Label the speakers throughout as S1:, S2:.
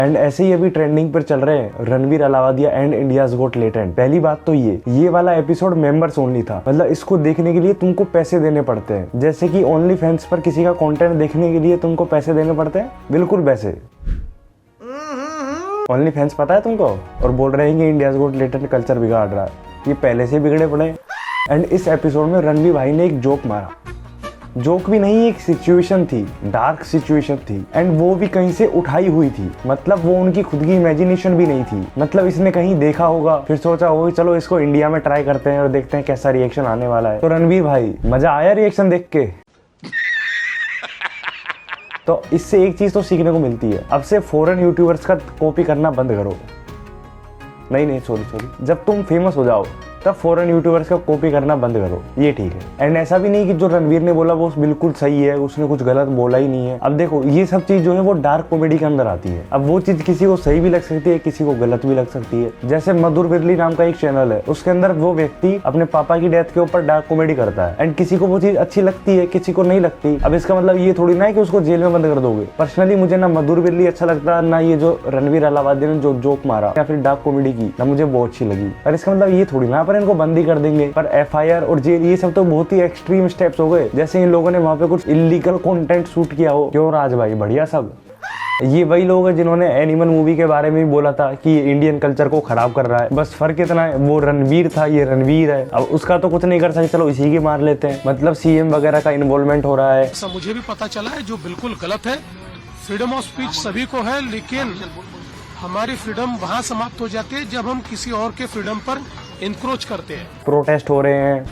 S1: And ऐसे ही अभी trending पर चल रहे हैं Ranveer Allahbadia and India's got talent. पहली बात तो ये वाला एपिसोड मेंबर्स ओनली था, मतलब इसको देखने के लिए तुमको पैसे देने पड़ते हैं, जैसे कि ओनली फैंस पर किसी का कंटेंट देखने के लिए तुमको पैसे देने पड़ते हैं, बिल्कुल वैसे। ओनली फैंस पता है तुमको, और बोल रहे हैं कि इंडियाज गोट टैलेंट कल्चर बिगाड़ रहा है, ये पहले से बिगड़े पड़े। एंड इस एपिसोड में रणवीर भाई ने एक जोक मारा, जोक भी नहीं, एक सिचुएशन थी, डार्क सिचुएशन थी, एंड वो भी कहीं से उठाई हुई थी, मतलब वो उनकी खुद की इमेजिनेशन भी नहीं थी, मतलब इसने कहीं देखा होगा, फिर सोचा होगा चलो इसको इंडिया में ट्राई करते हैं और देखते हैं कैसा रिएक्शन आने वाला है। तो रणवीर भाई मजा आया रिएक्शन देख के? तो इससे एक चीज तो सीखने को मिलती है, अब से फॉरेन यूट्यूबर्स का कॉपी करना बंद करो। नहीं सॉरी, जब तुम फेमस हो जाओ तब फॉरेन यूट्यूबर्स का कॉपी करना बंद करो, ये ठीक है। एंड ऐसा भी नहीं कि जो रणवीर ने बोला वो बिल्कुल सही है, उसने कुछ गलत बोला ही नहीं है। अब देखो ये सब चीज जो है वो डार्क कॉमेडी के अंदर आती है। अब वो चीज किसी को सही भी लग सकती है, किसी को गलत भी लग सकती है। जैसे मधुर बिरली नाम का एक चैनल है, उसके अंदर वो व्यक्ति अपने पापा की डेथ के ऊपर डार्क कॉमेडी करता है, एंड किसी को वो चीज अच्छी लगती है, किसी को नहीं लगती। अब इसका मतलब ये थोड़ी ना है कि उसको जेल में बंद कर दोगे। पर्सनली मुझे ना मधुर बिरली अच्छा लगता है, ना ये जो रणवीर अलावादिया ने जो जोक मारा या फिर डार्क कॉमेडी की, ना मुझे वो अच्छी लगी। पर इसका मतलब ये थोड़ी ना पर इनको बंद ही कर देंगे। पर एफआईआर और जेल ये सब तो बहुत ही एक्सट्रीम स्टेप्स हो गए, जैसे इन लोगों ने वहां पे कुछ इलीगल कंटेंट शूट किया हो। क्यों राज भाई, बढ़िया सब। ये वही लोग हैं जिन्होंने एनिमल मूवी के बारे में भी बोला था कि ये इंडियन कल्चर को खराब कर रहा है। बस फर्क इतना है, वो रणवीर था, ये रणवीर है। अब उसका तो कुछ नहीं कर सकते, चलो इसी के मार लेते हैं। मतलब सीएम वगैरह का इन्वॉल्वमेंट हो रहा है,
S2: ऐसा मुझे भी पता चला है, जो बिल्कुल गलत है। फ्रीडम ऑफ स्पीच सभी को है, लेकिन हमारी फ्रीडम वहाँ समाप्त हो जाती है जब हम किसी और के फ्रीडम पर इंक्रोच करते हैं।
S1: प्रोटेस्ट हो रहे हैं।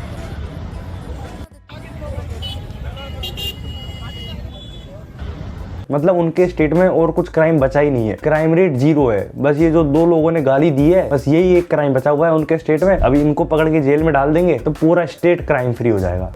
S1: मतलब उनके स्टेट में और कुछ क्राइम बचा ही नहीं है, क्राइम रेट 0 है। बस ये जो 2 लोगों ने गाली दी है, बस यही एक क्राइम बचा हुआ है उनके स्टेट में। अभी इनको पकड़ के जेल में डाल देंगे तो पूरा स्टेट क्राइम फ्री हो जाएगा।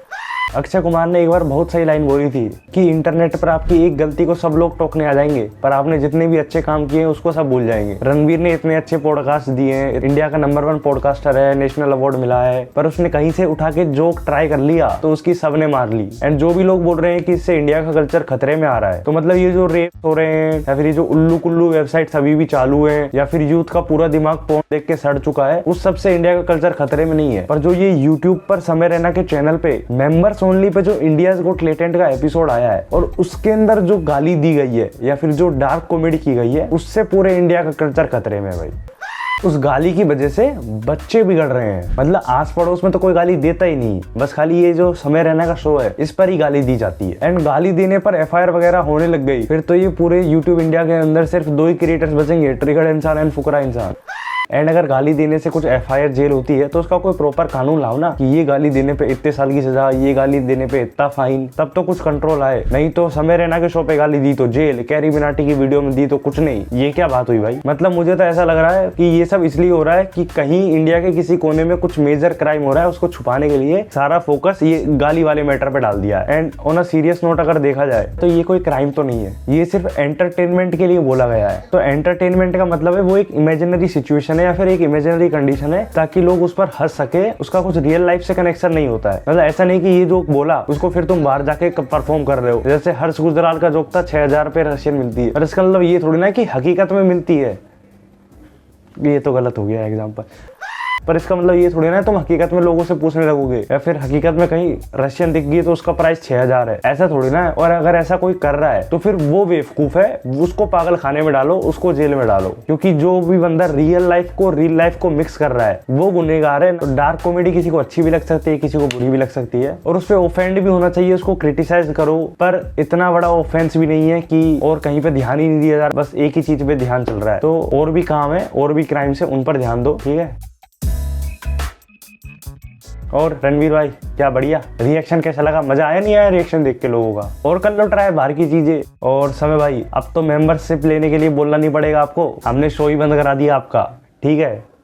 S1: अक्षय कुमार ने एक बार बहुत सही लाइन बोली थी कि इंटरनेट पर आपकी एक गलती को सब लोग टोकने आ जाएंगे, पर आपने जितने भी अच्छे काम किए हैं उसको सब भूल जाएंगे। रणवीर ने इतने अच्छे पॉडकास्ट दिए हैं, इंडिया का नंबर 1 पॉडकास्टर है, नेशनल अवार्ड मिला है, पर उसने कहीं से उठा के जोक ट्राई कर लिया तो उसकी सबने मार ली। एंड जो भी लोग बोल रहे हैं कि इससे इंडिया का कल्चर खतरे में आ रहा है, तो मतलब ये जो रेप हो रहे हैं या फिर ये जो उल्लू कुल्लू वेबसाइट अभी भी चालू है, या फिर यूथ का पूरा दिमाग पोर्न देख के सड़ चुका है, उस सबसे इंडिया का कल्चर खतरे में नहीं है। पर जो ये यूट्यूब पर समय रैना के चैनल पे मेंबर्स ओनली पे जो इंडियाज गोट टैलेंट का एपिसोड आया है और उसके अंदर जो गाली दी गई है या फिर जो डार्क कॉमेडी की गई है, उससे पूरे इंडिया का कल्चर खतरे में है भाई। उस गाली की वजह से बच्चे बिगड़ रहे हैं, मतलब आस पड़ोस में तो कोई गाली देता ही नहीं, बस खाली ये जो समय रहना का शो है इस पर ही गाली दी जाती है। एंड गाली देने पर एफआईआर वगैरह होने लग गई, फिर तो ये पूरे यूट्यूब इंडिया के अंदर सिर्फ 2 ही क्रिएटर्स बचेंगे, ट्रिगर्ड इंसान एंड फुकरा इंसान। एंड अगर गाली देने से कुछ एफआईआर जेल होती है तो उसका कोई प्रॉपर कानून लाओ ना, कि ये गाली देने पे इतने साल की सजा, ये गाली देने पे इतना फाइन, तब तो कुछ कंट्रोल आए। नहीं तो समय रैना के शो पे गाली दी तो जेल, कैरी मिनाटी की वीडियो में दी तो कुछ नहीं। ये क्या बात हुई भाई? मतलब मुझे तो ऐसा लग रहा है कि ये सब इसलिए हो रहा है कि कहीं इंडिया के किसी कोने में कुछ मेजर क्राइम हो रहा है, उसको छुपाने के लिए सारा फोकस ये गाली वाले मैटर पे डाल दिया है। And on a serious note अगर देखा जाए तो ये कोई क्राइम तो नहीं है, ये सिर्फ एंटरटेनमेंट के लिए बोला गया है। तो एंटरटेनमेंट का मतलब है वो एक इमेजिनरी सिचुएशन है या फिर एक इमेजिनरी कंडीशन है, ताकि लोग उस पर हंस सके, उसका कुछ रियल लाइफ से कनेक्शन नहीं होता है। मतलब ऐसा नहीं कि ये जोक बोला उसको फिर तुम बाहर जाके परफॉर्म कर रहे हो। जैसे हर्ष गुजराल का जोक था 6000 रुपए रशियन मिलती है, और इसका मतलब ये थोड़ी ना कि हकीकत में मिलती है। ये तो गलत हो गया एग्जाम्पल, पर इसका मतलब ये थोड़ी ना तुम हकीकत में लोगों से पूछने लगोगे या फिर हकीकत में कहीं रशियन दिख गई तो उसका प्राइस 6000 है, ऐसा थोड़ी ना है। और अगर ऐसा कोई कर रहा है तो फिर वो बेवकूफ है, उसको पागल खाने में डालो, उसको जेल में डालो। क्योंकि जो भी बंदा रियल लाइफ को मिक्स कर रहा है वो गुनहगार है। तो डार्क कॉमेडी किसी को अच्छी भी लग सकती है, किसी को बुरी भी लग सकती है, और उस पर ऑफेंड भी होना चाहिए, उसको क्रिटिसाइज करो, पर इतना बड़ा ऑफेंस भी नहीं है कि और कहीं पे ध्यान ही नहीं दिया जा रहा, बस एक ही चीज पे ध्यान चल रहा है। तो और भी काम है, और भी क्राइम से, उन पर ध्यान दो, ठीक है। और रणवीर भाई क्या बढ़िया रिएक्शन, कैसा लगा? मजा आया नहीं आया रिएक्शन देख के लोगों का? और कर लो ट्राई बाहर की चीजें। और समय भाई अब तो मेंबरशिप लेने के लिए बोलना नहीं पड़ेगा आपको, हमने शो ही बंद करा दिया आपका, ठीक है।